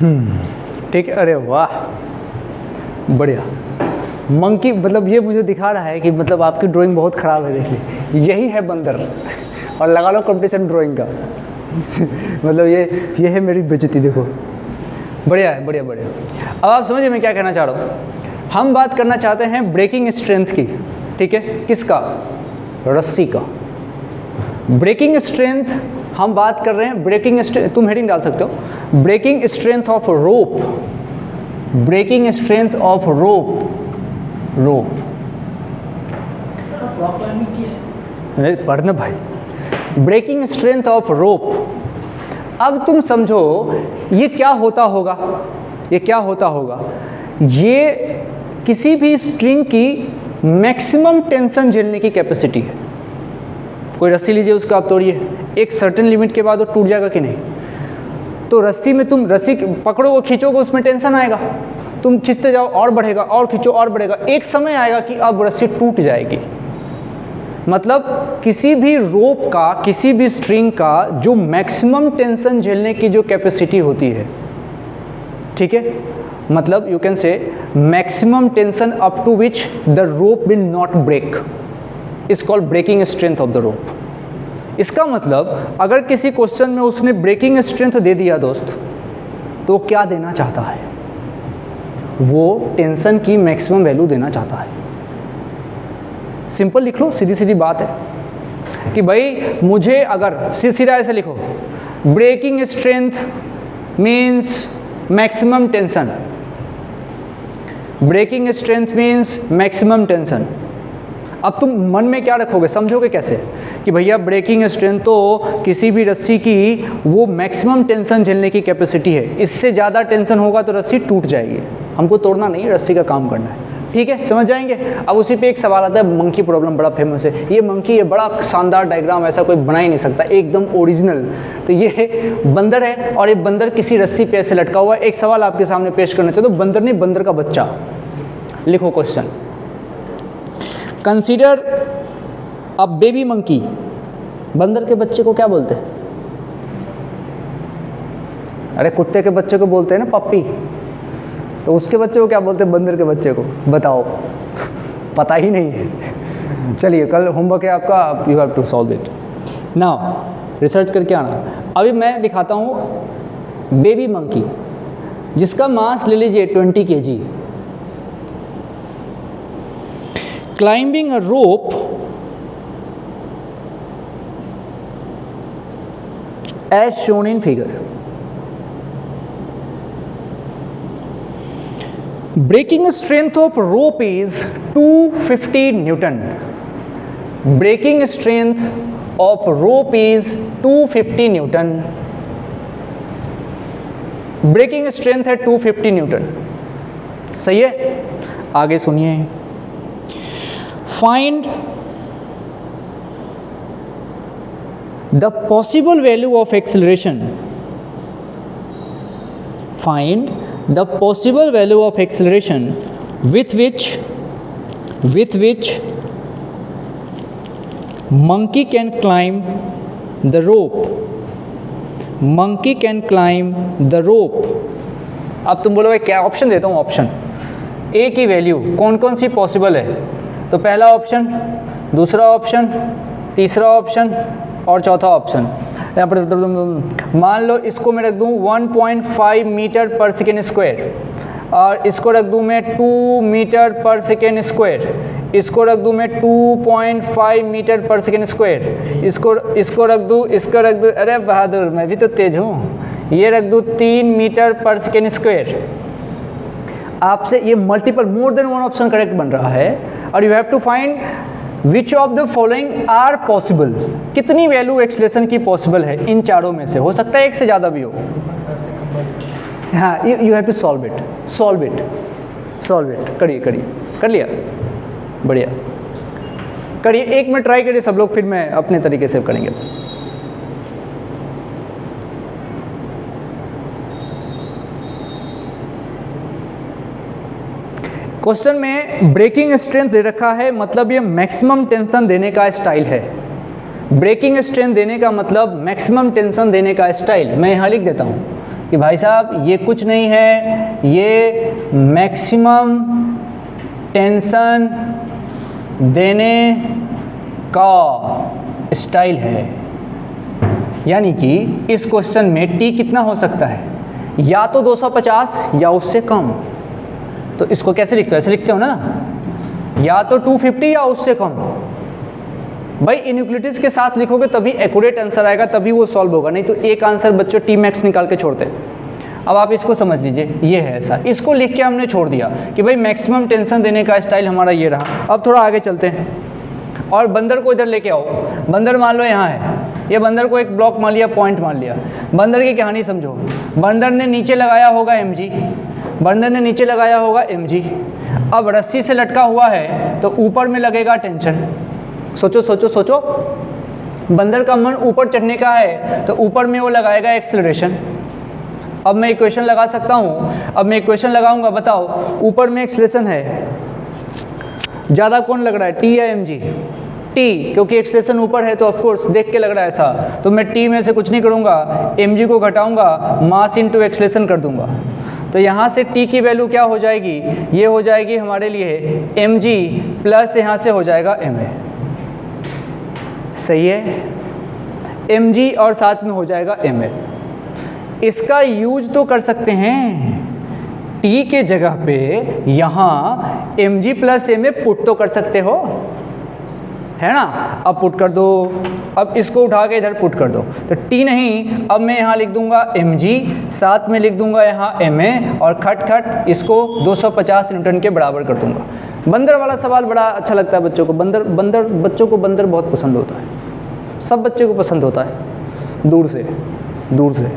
ठीक है, अरे वाह बढ़िया। मंकी मतलब ये मुझे दिखा रहा है कि मतलब आपकी ड्राइंग बहुत ख़राब है, देखिए यही है बंदर, और लगा लो कंपटीशन ड्राइंग का। मतलब ये है मेरी बेइज्जती, देखो बढ़िया है, बढ़िया बढ़िया। अब आप समझिए मैं क्या कहना चाह रहा हूँ। हम बात करना चाहते हैं ब्रेकिंग स्ट्रेंथ की, ठीक है, किसका, रस्सी का। ब्रेकिंग स्ट्रेंथ हम बात कर रहे हैं, ब्रेकिंग स्ट्रेंथ, तुम हेडिंग डाल सकते हो, breaking strength of rope, breaking strength of rope, rope. अरे पढ़ना भाई, ब्रेकिंग स्ट्रेंथ ऑफ रोप। अब तुम समझो ये क्या होता होगा, ये क्या होता होगा, ये किसी भी स्ट्रिंग की मैक्सिमम टेंशन झेलने की कैपेसिटी है। कोई रस्सी लीजिए, उसका आप तोड़िए, एक सर्टेन लिमिट के बाद वो टूट जाएगा कि नहीं। तो रस्सी में तुम रस्सी पकड़ोगे, खींचोगे, उसमें टेंशन आएगा, तुम खींचते जाओ और बढ़ेगा, और खींचो और बढ़ेगा, एक समय आएगा कि अब रस्सी टूट जाएगी। मतलब किसी भी रोप का, किसी भी स्ट्रिंग का जो मैक्सिमम टेंशन झेलने की जो कैपेसिटी होती है, ठीक है, मतलब you can say maximum tension up to which the rope will not break is called breaking strength of the rope. इसका मतलब अगर किसी क्वेश्चन में उसने ब्रेकिंग स्ट्रेंथ दे दिया दोस्त, तो क्या देना चाहता है, वो टेंशन की मैक्सिमम वैल्यू देना चाहता है। सिंपल लिख लो, सीधी सीधी बात है कि भाई मुझे अगर सीधा ऐसे लिखो, breaking strength means maximum tension, breaking strength means maximum tension. अब तुम मन में क्या रखोगे, समझोगे कैसे कि भैया ब्रेकिंग स्ट्रेंथ तो किसी भी रस्सी की वो मैक्सिमम टेंशन झेलने की कैपेसिटी है, इससे ज़्यादा टेंशन होगा तो रस्सी टूट जाएगी। हमको तोड़ना नहीं, रस्सी का काम करना है, ठीक है, समझ जाएंगे। अब उसी पे एक सवाल आता है, मंकी प्रॉब्लम बड़ा फेमस है। ये मंकी है, बड़ा शानदार डायग्राम, ऐसा कोई बना ही नहीं सकता, एकदम ओरिजिनल। तो ये बंदर है, और ये बंदर किसी रस्सी पे ऐसे लटका हुआ है। एक सवाल आपके सामने पेश करना चाहिए, तो बंदर नहीं, बंदर का बच्चा। लिखो question, consider a baby monkey. बंदर के बच्चे को क्या बोलते हैं? अरे कुत्ते के बच्चे को बोलते हैं ना पप्पी, तो उसके बच्चे को क्या बोलते हैं, बंदर के बच्चे को? बताओ, पता ही नहीं है। चलिए कल होमवर्क है आपका, you have to solve it now, research करके आना। अभी मैं दिखाता हूँ बेबी मंकी, जिसका मास ले लीजिए 20 kg, climbing a rope as shown in figure. Breaking strength of rope is 250 Newton. Breaking strength of rope is 250 Newton. Breaking strength है 250 Newton. सही है? आगे सुनिए। Find the possible value of acceleration. Find the possible value of acceleration with which monkey can climb the rope. Monkey can climb the rope. अब तुम बोलोगे क्या option देता हूँ, ऑप्शन ए की वैल्यू कौन कौन सी पॉसिबल है? तो पहला ऑप्शन, दूसरा ऑप्शन, तीसरा ऑप्शन और चौथा ऑप्शन। यहाँ पर मान लो इसको मैं रख दूँ 1.5 मीटर पर सेकेंड स्क्वायर, और इसको रख दूँ मैं 2 मीटर पर सेकेंड स्क्वायर, इसको रख दूँ मैं 2.5 मीटर पर सेकेंड स्क्वायर, इसको रख दूँ, इसको रख दूँ, अरे बहादुर मैं भी तो तेज हूँ, ये रख दूँ 3 मीटर पर सेकेंड स्क्वायर। आपसे ये multiple more than one option correct बन रहा है, और you have to find which of the following are possible. कितनी वैल्यू एक्सेलरेशन की पॉसिबल है इन चारों में से? हो सकता है एक से ज़्यादा भी हो। हाँ, you have to solve it, solve it, solve it. करिए करिए, कर लिया, बढ़िया, करिए। एक मिनट ट्राई करिए सब लोग, फिर मैं अपने तरीके से करेंगे। क्वेश्चन में ब्रेकिंग स्ट्रेंथ दे रखा है, मतलब ये मैक्सिमम टेंशन देने का स्टाइल है। ब्रेकिंग स्ट्रेंथ देने का मतलब मैक्सिमम टेंशन देने का स्टाइल। मैं यहाँ लिख देता हूँ कि भाई साहब ये कुछ नहीं है, ये मैक्सिमम टेंशन देने का स्टाइल है। यानी कि इस क्वेश्चन में टी कितना हो सकता है, या तो 250 या उससे कम। तो इसको कैसे लिखते हो, ऐसे लिखते हो ना, या तो 250 या उससे कम। भाई इनइक्वालिटीज के साथ लिखोगे तभी एक्यूरेट आंसर आएगा, तभी वो सॉल्व होगा, नहीं तो एक आंसर बच्चों टी मैक्स निकाल के छोड़ते हैं। अब आप इसको समझ लीजिए, ये है ऐसा, इसको लिख के हमने छोड़ दिया कि भाई मैक्सिमम टेंशन देने का स्टाइल हमारा ये रहा। अब थोड़ा आगे चलते हैं और बंदर को इधर लेके आओ। बंदर मान लो यहाँ है, ये बंदर को एक ब्लॉक मान लिया, पॉइंट मान लिया। बंदर की कहानी समझो। बंदर ने नीचे लगाया होगा mg, बंदर ने नीचे लगाया होगा mg। अब रस्सी से लटका हुआ है तो ऊपर में लगेगा टेंशन। सोचो सोचो सोचो, बंदर का मन ऊपर चढ़ने का है तो ऊपर में वो लगाएगा एक्सेलरेशन। अब मैं इक्वेशन लगा सकता हूँ, अब मैं इक्वेशन लगाऊंगा, बताओ ऊपर में एक्सेलरेशन है, ज़्यादा कौन लग रहा है, टी या mg? टी, क्योंकि एक्सेलरेशन ऊपर है तो ऑफकोर्स देख के लग रहा है ऐसा, तो मैं टी में से कुछ नहीं करूँगा, mg को घटाऊंगा, मास इंटू एक्सेलरेशन कर दूंगा। तो यहाँ से टी की वैल्यू क्या हो जाएगी, ये हो जाएगी हमारे लिए mg प्लस यहाँ से हो जाएगा ma। सही है, mg और साथ में हो जाएगा ma। इसका यूज तो कर सकते हैं, t के जगह पे यहाँ mg प्लस ma पुट तो कर सकते हो, है ना। अब पुट कर दो, अब इसको उठा के इधर पुट कर दो, तो t नहीं, अब मैं यहाँ लिख दूंगा mg, साथ में लिख दूंगा यहाँ ma, और खट खट इसको 250 न्यूटन के बराबर कर दूंगा। बंदर वाला सवाल बड़ा अच्छा लगता है बच्चों को, बच्चों को बंदर बहुत पसंद होता है, सब बच्चे को पसंद होता है, दूर से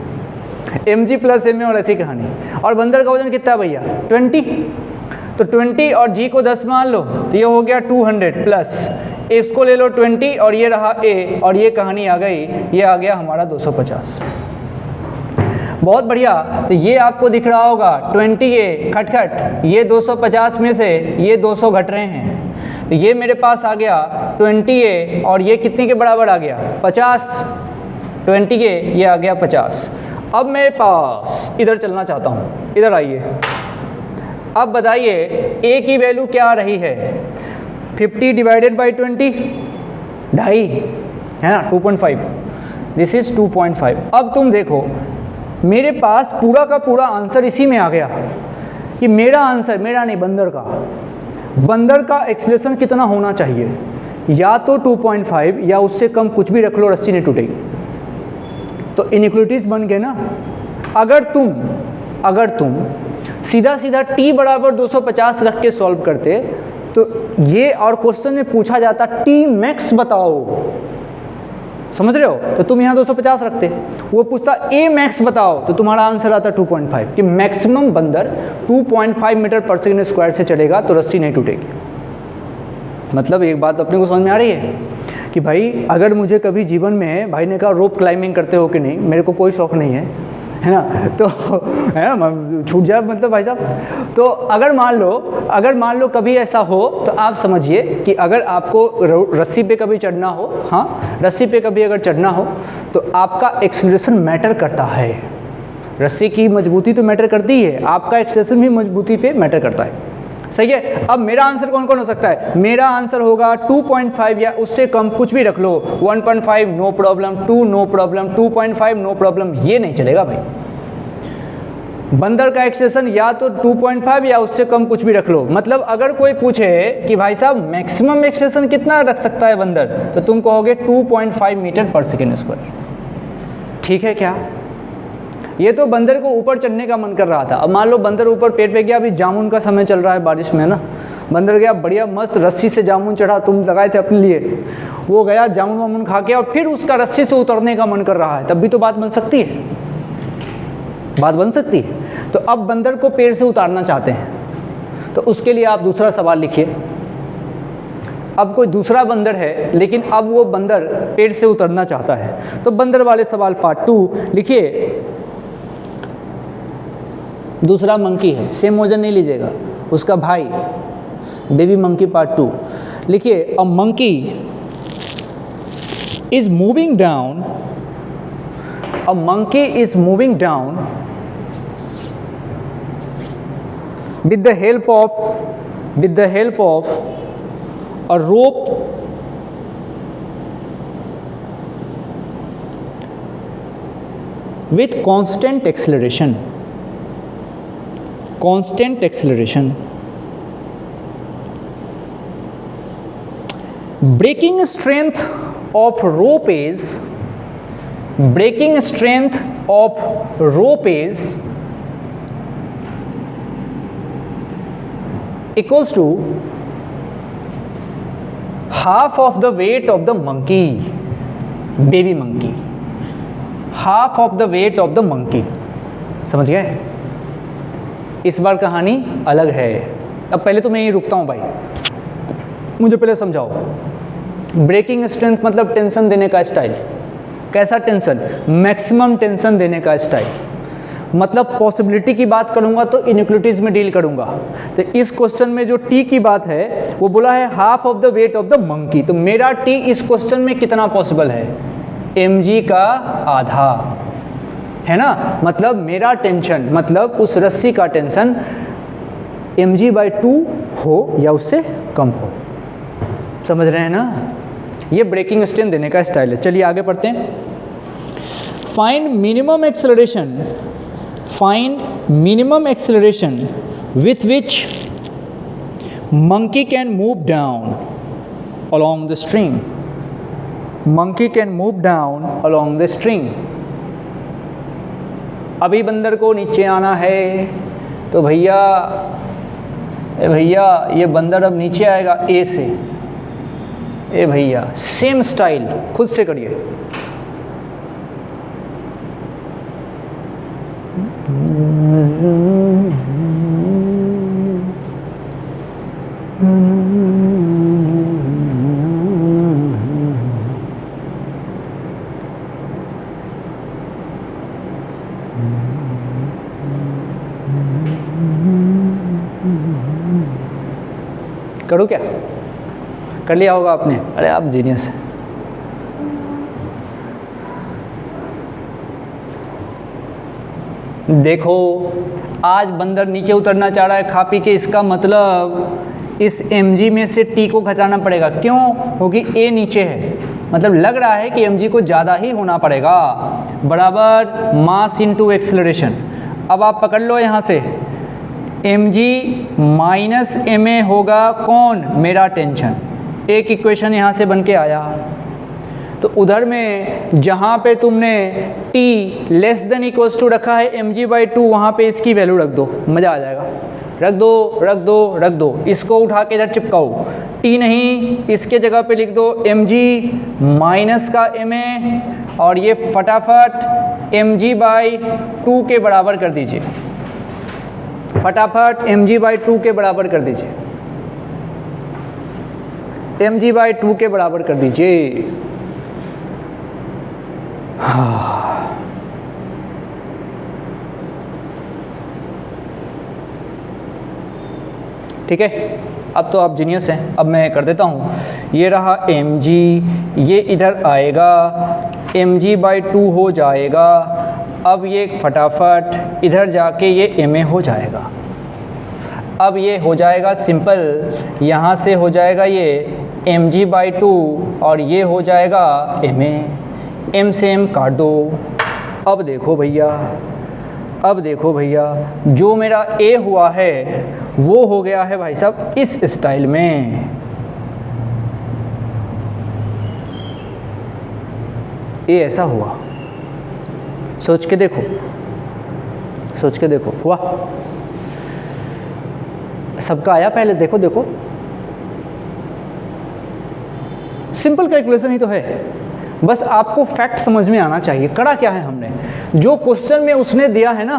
mg प्लस ma और ऐसी कहानी। और बंदर का वजन कितना है भैया, 20, तो 20 और g को 10 मान लो तो ये हो गया 200 प्लस इसको ले लो 20 और ये रहा a, और ये कहानी आ गई, ये आ गया हमारा 250। बहुत बढ़िया। तो ये आपको दिख रहा होगा 20a खटखट, ये 250 में से ये 200 घट रहे हैं, तो ये मेरे पास आ गया 20a, और ये कितने के बराबर आ गया, 50। 20a ये आ गया 50। अब मेरे पास इधर चलना चाहता हूँ, इधर आइए। अब बताइए a की वैल्यू क्या आ रही है, 50 डिवाइडेड बाई 20, 2.5 है ना, 2.5, दिस इज 2.5। अब तुम देखो मेरे पास पूरा का पूरा आंसर इसी में आ गया कि मेरा आंसर, मेरा नहीं बंदर का एक्सेलरेशन कितना होना चाहिए, या तो 2.5 या उससे कम, कुछ भी रख लो, रस्सी नहीं टूटेगी। तो इनइक्वालिटीज बन गए ना। अगर तुम सीधा सीधा t बराबर 250 रख के सॉल्व करते तो ये, और क्वेश्चन में पूछा जाता t मैक्स बताओ, समझ रहे हो, तो तुम यहाँ 250 रखते, वो पूछता a मैक्स बताओ, तो तुम्हारा आंसर आता 2.5 कि मैक्सिमम बंदर 2.5 मीटर पर सेकेंड स्क्वायर से चलेगा तो रस्सी नहीं टूटेगी। मतलब एक बात अपने को समझ में आ रही है कि भाई अगर मुझे कभी जीवन में, भाई ने कहा रोप क्लाइंबिंग करते हो कि नहीं, मेरे को कोई शौक नहीं है ना, तो है ना, छूट जाए मतलब भाई साहब। तो अगर मान लो कभी ऐसा हो तो आप समझिए कि अगर आपको रस्सी पे कभी चढ़ना हो, हाँ रस्सी पे कभी अगर चढ़ना हो तो आपका एक्सेलरेशन मैटर करता है। रस्सी की मजबूती तो मैटर करती है, आपका एक्सेलरेशन भी मजबूती पे मैटर करता है। सही है। अब मेरा आंसर कौन कौन हो सकता है, मेरा आंसर होगा 2.5 या उससे कम, कुछ भी रख लो, 1.5 no problem, 2 no problem, 2.5 no problem, ये नहीं चलेगा भाई। बंदर का एक्सेलरेशन या तो 2.5 या उससे कम कुछ भी रख लो। मतलब अगर कोई पूछे कि भाई साहब मैक्सिमम एक्सेलरेशन कितना रख सकता है बंदर, तो तुम कहोगे 2.5 मीटर पर सेकेंड स्क्वायर। ठीक है क्या? ये तो बंदर को ऊपर चढ़ने का मन कर रहा था। अब मान लो बंदर ऊपर पेड़ पे गया, अभी जामुन का समय चल रहा है बारिश में ना, बंदर गया बढ़िया मस्त रस्सी से जामुन चढ़ा, तुम लगाए थे अपने लिए, वो गया जामुन वामुन खा के, और फिर उसका रस्सी से उतरने का मन कर रहा है, तब भी तो बात बन सकती है, बात बन सकती है। तो अब बंदर को पेड़ से उतारना चाहते हैं, तो उसके लिए आप दूसरा सवाल लिखिए। अब कोई दूसरा बंदर है, लेकिन अब वो बंदर पेड़ से उतरना चाहता है, तो बंदर वाले सवाल पार्ट 2 लिखिए। दूसरा मंकी है, सेम वजन नहीं लीजिएगा, उसका भाई बेबी मंकी पार्ट 2 लिखिए। A monkey is moving down, a monkey is moving down with the help of a rope with constant acceleration. Breaking strength of rope is equals to half of the weight of the monkey, baby monkey, half of the weight of the monkey. समझ गए? इस बार कहानी अलग है. अब पहले तो मैं यहीं रुकता हूँ भाई, मुझे पहले समझाओ. ब्रेकिंग स्ट्रेंथ मतलब टेंशन देने का स्टाइल. कैसा टेंशन? मैक्सिमम टेंशन देने का स्टाइल. मतलब पॉसिबिलिटी की बात करूंगा तो इनइक्वालिटीज में डील करूंगा. तो इस क्वेश्चन में जो टी की बात है वो बोला है half of the weight of the monkey. तो मेरा टी इस क्वेश्चन में कितना पॉसिबल है? mg का आधा है ना. मतलब मेरा टेंशन, मतलब उस रस्सी का टेंशन mg/2 हो या उससे कम हो. समझ रहे हैं ना? ये ब्रेकिंग स्ट्रेंथ देने का स्टाइल है. चलिए आगे पढ़ते हैं. Find minimum acceleration with which monkey can move down along the string. Monkey can move down along the string. अभी बंदर को नीचे आना है तो भैया ये बंदर अब नीचे आएगा ए से. ए भैया सेम स्टाइल खुद से करिए. करूँ क्या? कर लिया होगा आपने. अरे आप जीनियस है. देखो आज बंदर नीचे उतरना चाह रहा है खा पी के. इसका मतलब इस mg में से t को घटाना पड़ेगा. क्यों? क्योंकि a नीचे है. मतलब लग रहा है कि mg को ज़्यादा ही होना पड़ेगा. बराबर मास इनटू एक्सेलरेशन. अब आप पकड़ लो यहाँ से mg माइनस ma होगा कौन? मेरा टेंशन. एक इक्वेशन यहाँ से बन के आया. तो उधर में जहाँ पे तुमने t less than equals to रखा है mg/2 वहाँ पे इसकी वैल्यू रख दो. मज़ा आ जाएगा. रख दो. इसको उठा के इधर चिपकाओ. t नहीं, इसके जगह पे लिख दो mg माइनस का ma और ये फटाफट mg/2 के बराबर कर दीजिए. फटाफट mg/2 के बराबर कर दीजिए. mg/2 के बराबर कर दीजिए. ठीक है. अब तो आप जीनियस हैं. अब मैं कर देता हूँ. ये रहा mg, ये इधर आएगा mg/2 हो जाएगा. अब ये फटाफट इधर जाके ये ma हो जाएगा. अब ये हो जाएगा सिंपल. यहाँ से हो जाएगा ये mg/2 और ये हो जाएगा ma. m से m काट दो. अब देखो भैया जो मेरा a हुआ है वो हो गया है भाई साहब इस स्टाइल में. a ऐसा हुआ. सोच के देखो हुआ. सबका आया पहले? देखो सिंपल कैलकुलेशन ही तो है. बस आपको फैक्ट समझ में आना चाहिए. करा क्या है हमने? जो क्वेश्चन में उसने दिया है ना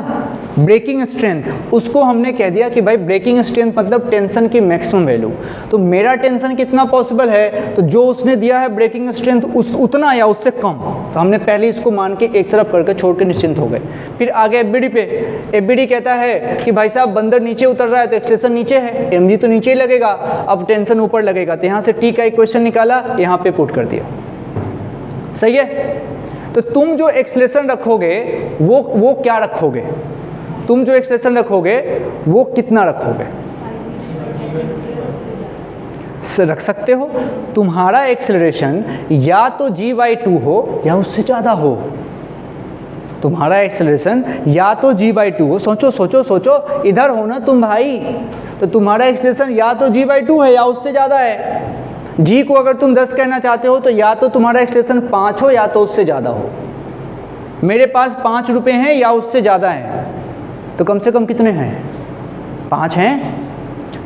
ब्रेकिंग स्ट्रेंथ, उसको हमने कह दिया कि भाई ब्रेकिंग स्ट्रेंथ मतलब टेंशन की मैक्सिमम वैल्यू. तो मेरा टेंशन कितना पॉसिबल है? तो जो उसने दिया है ब्रेकिंग स्ट्रेंथ उतना या उससे कम. तो हमने पहले इसको मान के एक तरफ करके छोड़ के निश्चिंत हो गए. फिर आगे एफबीडी पे. एफबीडी कहता है कि भाई साहब बंदर नीचे उतर रहा है तो एक्सेलरेशन नीचे है, mg तो नीचे ही लगेगा. अब टेंशन ऊपर लगेगा. तो यहाँ से t का इक्वेशन निकाला, यहाँ पे पुट कर दिया. सही है. तो तुम जो एक्सेलरेशन रखोगे वो क्या रखोगे? तुम जो एक्सेलरेशन रखोगे वो कितना रखोगे? रख सकते हो। तुम्हारा एक्सेलरेशन या तो g/2 हो या उससे ज़्यादा हो। तुम्हारा एक्सेलरेशन या तो g/2 हो। सोचो सोचो सोचो, इधर हो ना तुम भाई, तो तुम्हारा एक्सेलरेशन या तो g/2 है या उससे ज़्यादा है। g को अगर तुम 10 कहना चाहते हो तो या तो तुम्हारा एक्सेलरेशन 5 हो या तो उससे ज़्यादा हो। मेरे पास 5 रुपये हैं या उससे ज़्यादा है, तो कम से कम कितने हैं? 5 हैं।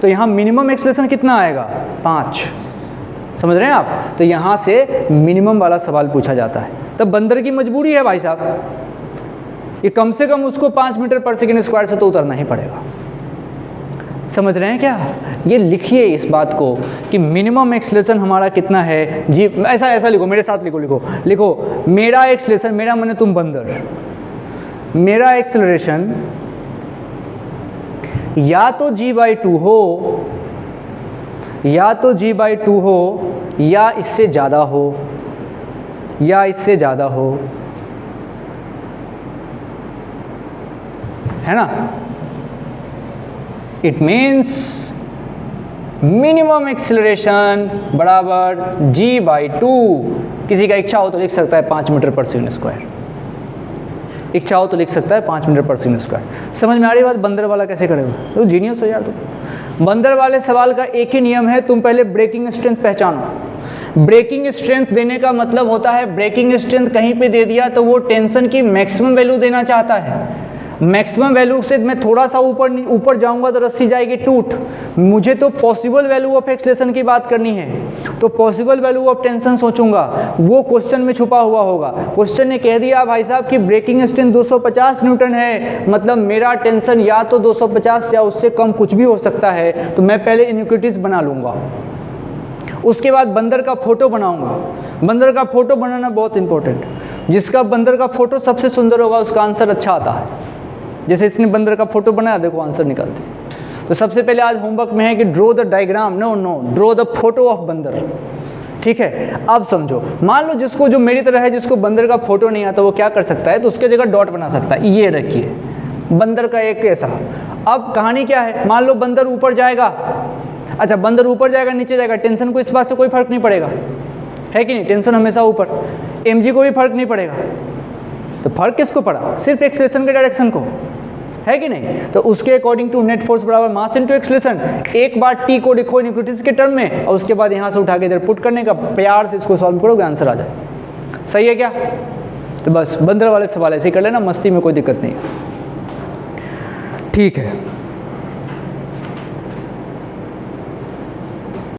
तो यहाँ मिनिमम एक्सेलरेशन कितना आएगा? 5। समझ रहे हैं आप? तो यहाँ से मिनिमम वाला सवाल पूछा जाता है। तब बंदर की मजबूरी है भाई साहब, ये कम से कम उसको 5 मीटर पर सेकेंड स्क्वायर से तो उतरना ही पड़ेगा। समझ रहे हैं क्या? ये लिखिए इस बात को कि मिनिमम एक्सेलरेशन हमारा कितना है जी। ऐसा लिखो, मेरे साथ लिखो मेरा एक्सेलरेशन, मेरा माने तुम बंदर, मेरा एक्सेलरेशन या तो g/2 हो या तो g/2 हो या इससे ज़्यादा हो, या इससे ज़्यादा हो, है ना? इट मीन्स मिनिमम एक्सेलरेशन बराबर g/2। किसी का इच्छा हो तो लिख सकता है 5 मीटर पर सेकेंड स्क्वायर, इच्छा हो तो लिख सकता है 5 मीटर पर सेकेंड स्क्वायर। समझ में आ रही बात? बंदर वाला कैसे करेगा? तो जीनियस हो यार तुम। बंदर वाले सवाल का एक ही नियम है, तुम पहले ब्रेकिंग स्ट्रेंथ पहचानो। ब्रेकिंग स्ट्रेंथ देने का मतलब होता है, ब्रेकिंग स्ट्रेंथ कहीं पे दे दिया तो वो टेंशन की मैक्सिमम वैल्यू देना चाहता है। मैक्सिमम वैल्यू से मैं थोड़ा सा ऊपर जाऊंगा तो रस्सी जाएगी टूट। मुझे तो पॉसिबल वैल्यू ऑफ एक्सेलरेशन की बात करनी है, तो पॉसिबल वैल्यू ऑफ टेंशन सोचूंगा, वो क्वेश्चन में छुपा हुआ होगा। क्वेश्चन ने कह दिया भाई साहब कि ब्रेकिंग स्ट्रेंथ 250 न्यूटन है, मतलब मेरा टेंशन या तो 250 या उससे कम कुछ भी हो सकता है, तो मैं पहले इनइक्विटीज बना लूँगा। उसके बाद बंदर का फोटो बनाऊंगा। बंदर का फोटो बनाना बहुत इंपॉर्टेंट, जिसका बंदर का फोटो सबसे सुंदर होगा उसका आंसर अच्छा आता है। जैसे इसने बंदर का फोटो बनाया, देखो आंसर निकालते। तो सबसे पहले आज होमवर्क में है कि draw the diagram, no draw the photo of बंदर। ठीक है, अब समझो, मान लो जिसको, जो मेरी तरह है, जिसको बंदर का फोटो नहीं आता, वो क्या कर सकता है? तो उसके जगह डॉट बना सकता है। ये रखिए बंदर का एक ऐसा। अब कहानी क्या है? मान लो बंदर ऊपर जाएगा। अच्छा, बंदर ऊपर जाएगा नीचे जाएगा, टेंशन को इस बात से कोई फर्क नहीं पड़ेगा, है कि नहीं? टेंशन हमेशा ऊपर, mg को भी फर्क नहीं पड़ेगा। तो फर्क किसको पड़ा? सिर्फ एक्सेलरेशन के डायरेक्शन को, है कि नहीं? तो उसके अकॉर्डिंग टू नेट फोर्स बराबर मास इनटू एक्सेलरेशन। एक बार टी को लिखो इनइक्विटीज के टर्म में, और उसके बाद यहाँ से उठा के इधर पुट करने का, प्यार से इसको सॉल्व करोगे आंसर आ जाए। सही है क्या? तो बस बंदर वाले सवाल ऐसे कर लेना, मस्ती में कोई दिक्कत नहीं। ठीक है।